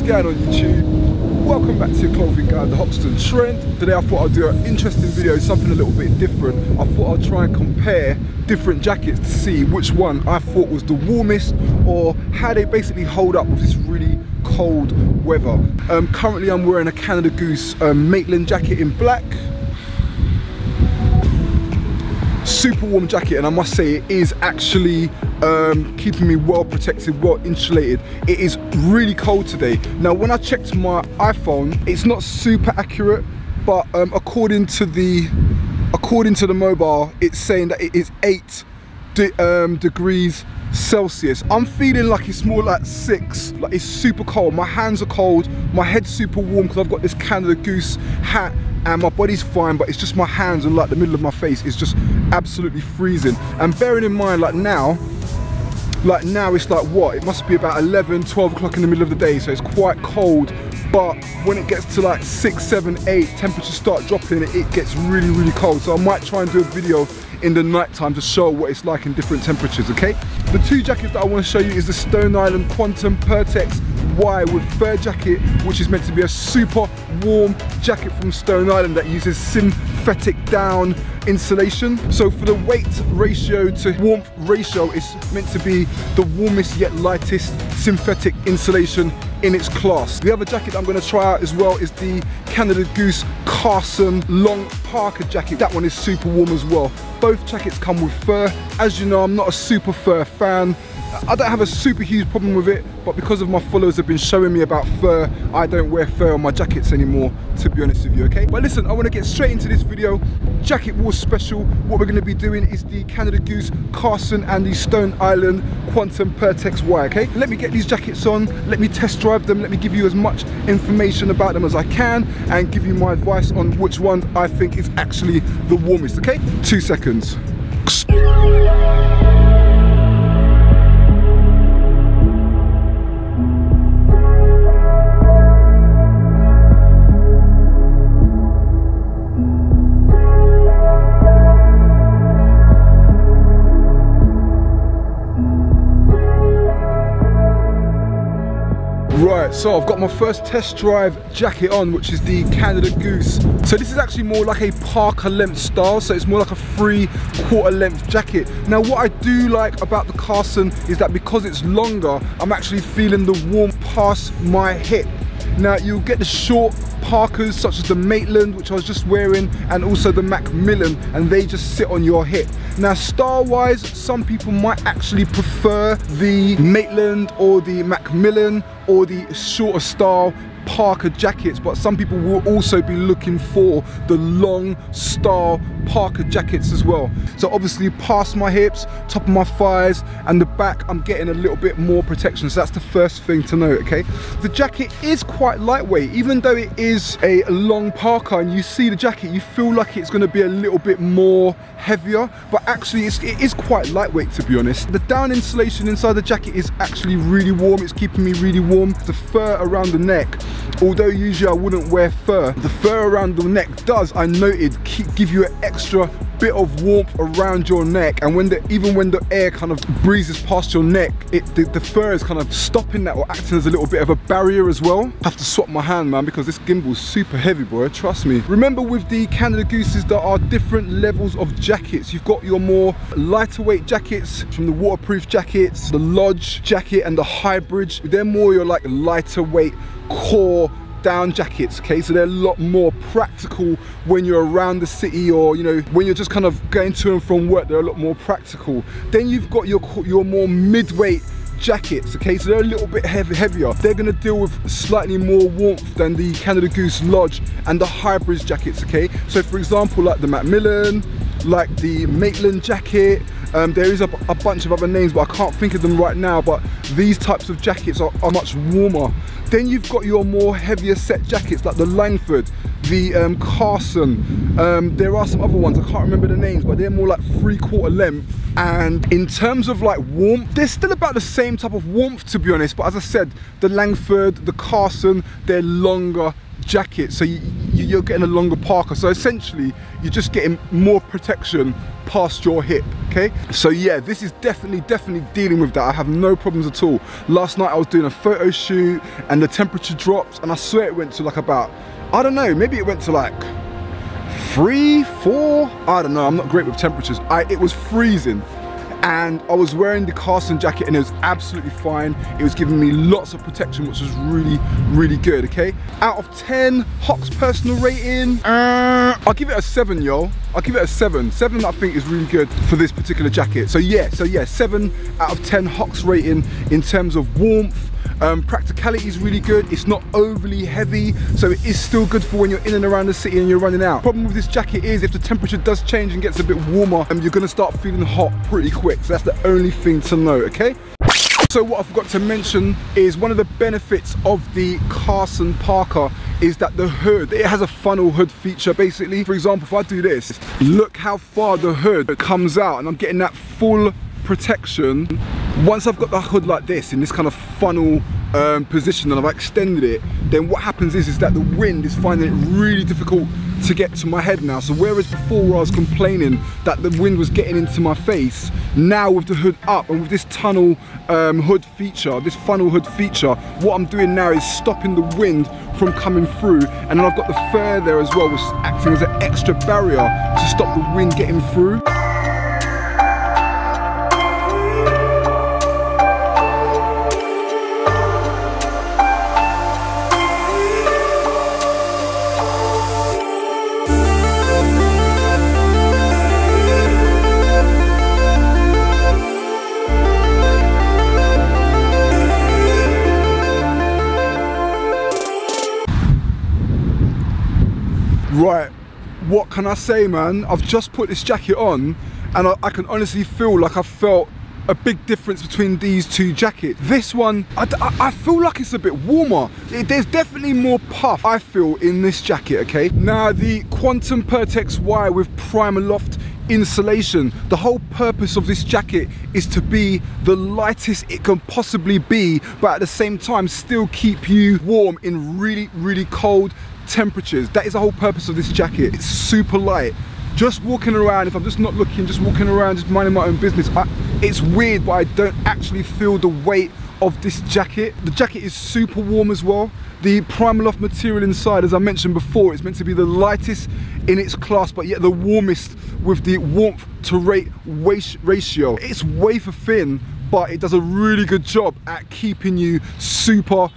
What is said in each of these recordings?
going on YouTube? Welcome back to your clothing guide, TheHoxtonTrend. Today I thought I'd do an interesting video, something a little bit different. I thought I'd try and compare different jackets to see which one I thought was the warmest or how they basically hold up with this really cold weather. Currently I'm wearing a Canada Goose Maitland jacket in black. Super warm jacket, and I must say it is actually keeping me well protected, well insulated. It is really cold today. Now when I checked my iPhone, it's not super accurate, but according to the mobile, it's saying that it is 8 degrees Celsius. I'm feeling like it's more like 6. Like, it's super cold. My hands are cold, my head's super warm because I've got this Canada Goose hat, and my body's fine, but it's just my hands and like the middle of my face is just absolutely freezing. And bearing in mind, like now it's like what? It must be about 11, 12 o'clock in the middle of the day, so it's quite cold. But when it gets to like 6, 7, 8, temperatures start dropping, it gets really, really cold. So I might try and do a video in the night time to show what it's like in different temperatures, okay? The two jackets that I want to show you is the Stone Island Quantum Pertex Y with fur jacket, which is meant to be a super warm jacket from Stone Island that uses synthetic down insulation. So for the weight ratio to warmth ratio, it's meant to be the warmest yet lightest synthetic insulation in its class. The other jacket I'm going to try out as well is the Canada Goose Carson long Parka jacket. That one is super warm as well. Both jackets come with fur. As you know, I'm not a super fur fan. I don't have a super huge problem with it, but because of my followers have been showing me about fur, I don't wear fur on my jackets anymore, to be honest with you, okay? But listen, I want to get straight into this video. Jacket Wars special. What we're going to be doing is the Canada Goose Carson and the Stone Island Quantum Pertex Y, okay? Let me get these jackets on, let me test drive them, let me give you as much information about them as I can, and give you my advice on which one I think is actually the warmest, okay? 2 seconds. Right, so I've got my first test drive jacket on, which is the Canada Goose. So this is actually more like a Parka length style, so it's more like a 3/4 length jacket. Now what I do like about the Carson is that because it's longer, I'm actually feeling the warmth past my hip. Now you'll get the short Parkas such as the Maitland, which I was just wearing, and also the Macmillan, and they just sit on your hip. Now style wise, some people might actually prefer the Maitland or the Macmillan or the shorter style Parka jackets, but some people will also be looking for the long style Parka jackets as well. So obviously past my hips, top of my thighs and the back, I'm getting a little bit more protection. So that's the first thing to note, okay? The jacket is quite lightweight, even though it is a long Parka, and you see the jacket, you feel like it's going to be a little bit more heavier, but actually it is quite lightweight, to be honest. The down insulation inside the jacket is actually really warm. It's keeping me really warm. The fur around the neck, although usually I wouldn't wear fur, the fur around the neck does, I noted, give you an extra bit of warmth around your neck, and even when the air kind of breezes past your neck, the fur is kind of stopping that or acting as a little bit of a barrier as well. I have to swap my hand, man, because this gimbal's super heavy, boy, trust me. Remember, with the Canada Gooses, there are different levels of jackets. You've got your more lighter weight jackets, from the waterproof jackets, the Lodge jacket and the Hybrid. They're more your like lighter weight core down jackets, okay? So they're a lot more practical when you're around the city, or you know, when you're just kind of going to and from work. They're a lot more practical. Then you've got your more mid-weight jackets, okay? So they're a little bit heavier. They're going to deal with slightly more warmth than the Canada Goose Lodge and the Hybrid jackets, okay? So for example, like the Macmillan, like the Maitland jacket, there is a bunch of other names, but I can't think of them right now, but these types of jackets are much warmer. Then you've got your more heavier set jackets like the Langford, the Carson. There are some other ones, I can't remember the names, but they're more like 3/4 length. And in terms of like warmth, they're still about the same type of warmth, to be honest, but as I said, the Langford, the Carson, they're longer jackets, so you you're getting a longer parka. So essentially, you're just getting more protection past your hip, okay? So yeah, this is definitely dealing with that. I have no problems at all. Last night I was doing a photo shoot and the temperature dropped, and I swear it went to like about, I don't know, maybe it went to like 3, 4, I don't know, I'm not great with temperatures. It was freezing. And I was wearing the Carson jacket and it was absolutely fine. It was giving me lots of protection, which was really good, okay? Out of 10, Hox personal rating, I'll give it a 7, yo. I'll give it a 7. 7 I think is really good for this particular jacket. So yeah, 7 out of 10 Hox rating in terms of warmth. Practicality is really good. It's not overly heavy, so it is still good for when you're in and around the city and you're running out. Problem with this jacket is if the temperature does change and gets a bit warmer, you're gonna start feeling hot pretty quick. So that's the only thing to know, okay? So what I forgot to mention is one of the benefits of the Carson Parka is that the hood, it has a funnel hood feature basically. For example, if I do this, look how far the hood comes out and I'm getting that full protection. Once I've got the hood like this in this kind of funnel position and I've extended it, then what happens is that the wind is finding it really difficult to get to my head now. So whereas before where I was complaining that the wind was getting into my face, now with the hood up and with this tunnel hood feature, this funnel hood feature, what I'm doing now is stopping the wind from coming through, and then I've got the fur there as well, which is acting as an extra barrier to stop the wind getting through. Right, what can I say, man? I've just put this jacket on and I can honestly feel like I felt a big difference between these two jackets. This one, I feel like it's a bit warmer. There's definitely more puff, I feel, in this jacket, okay? Now, the Quantum Pertex Y with Primaloft insulation, the whole purpose of this jacket is to be the lightest it can possibly be, but at the same time still keep you warm in really cold temperatures. That is the whole purpose of this jacket. It's super light. Just walking around, if I'm just not looking, just walking around, just minding my own business, it's weird, but I don't actually feel the weight of this jacket. The jacket is super warm as well. The Primaloft material inside, as I mentioned before, it's meant to be the lightest in its class, but yet the warmest with the warmth to weight ratio. It's wafer thin, but it does a really good job at keeping you super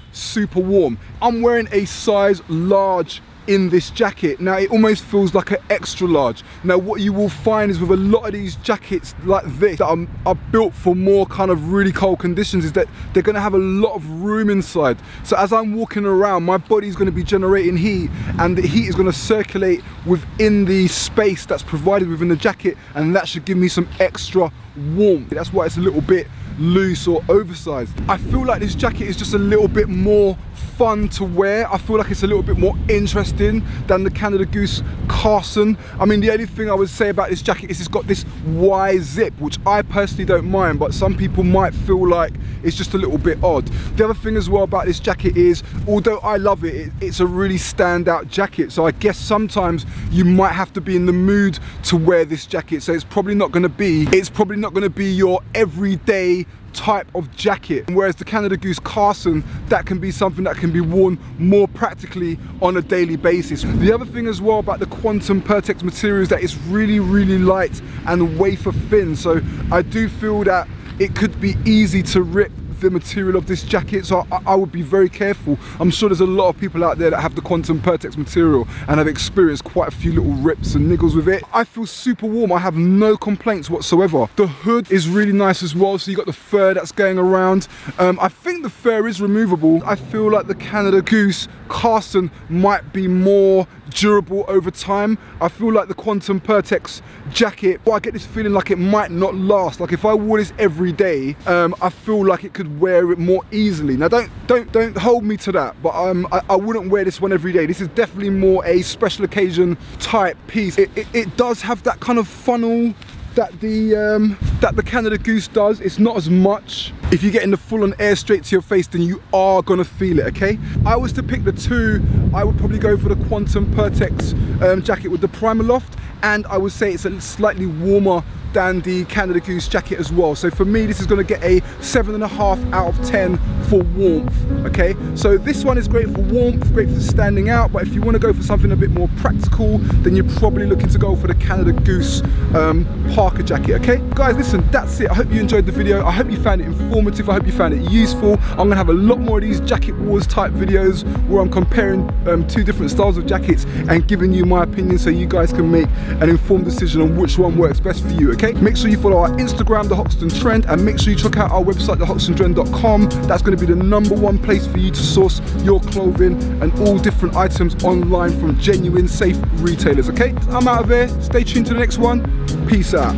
warm. I'm wearing a size large in this jacket. Now it almost feels like an extra large. Now what you will find is with a lot of these jackets like this that are built for more kind of really cold conditions is that they're gonna have a lot of room inside. So as I'm walking around, my body's gonna be generating heat and the heat is gonna circulate within the space that's provided within the jacket, and that should give me some extra warmth. That's why it's a little bit loose or oversized. I feel like this jacket is just a little bit more fun to wear. I feel like it's a little bit more interesting than the Canada Goose Carson. I mean, the only thing I would say about this jacket is it's got this Y zip, which I personally don't mind, but some people might feel like it's just a little bit odd. The other thing as well about this jacket is, although I love it, it's a really standout jacket. So I guess sometimes you might have to be in the mood to wear this jacket. So it's probably not gonna be your everyday type of jacket, whereas the Canada Goose Carson, that can be something that can be worn more practically on a daily basis. The other thing as well about the Quantum Pertex material is that it's really light and wafer thin, so I do feel that it could be easy to rip the material of this jacket, so I would be very careful. I'm sure there's a lot of people out there that have the Quantum Pertex material and have experienced quite a few little rips and niggles with it. I feel super warm. I have no complaints whatsoever. The hood is really nice as well, so you got the fur that's going around. I think the fur is removable. I feel like the Canada Goose Carson might be more durable over time. I feel like the Quantum Pertex jacket, I get this feeling like it might not last. Like if I wore this every day, I feel like it could wear it more easily. Now don't hold me to that, but I wouldn't wear this one every day. This is definitely more a special occasion type piece. It does have that kind of funnel that the Canada Goose does. It's not as much. If you're getting the full-on air straight to your face, then you are gonna feel it, okay? I was to pick the two, I would probably go for the Quantum Pertex jacket with the primer loft, and I would say it's a slightly warmer than the Canada Goose jacket as well. So for me, this is gonna get a 7.5 out of 10 for warmth, okay? So this one is great for warmth, great for standing out, but if you wanna go for something a bit more practical, then you're probably looking to go for the Canada Goose Parka jacket, okay? Guys, listen, that's it. I hope you enjoyed the video. I hope you found it informative. I hope you found it useful. I'm gonna have a lot more of these jacket wars type videos where I'm comparing two different styles of jackets and giving you my opinion so you guys can make an informed decision on which one works best for you, okay? Make sure you follow our Instagram, TheHoxtonTrend, and make sure you check out our website, TheHoxtonTrend.com. That's going to be the #1 place for you to source your clothing and all different items online from genuine, safe retailers, okay? I'm out of here. Stay tuned to the next one. Peace out.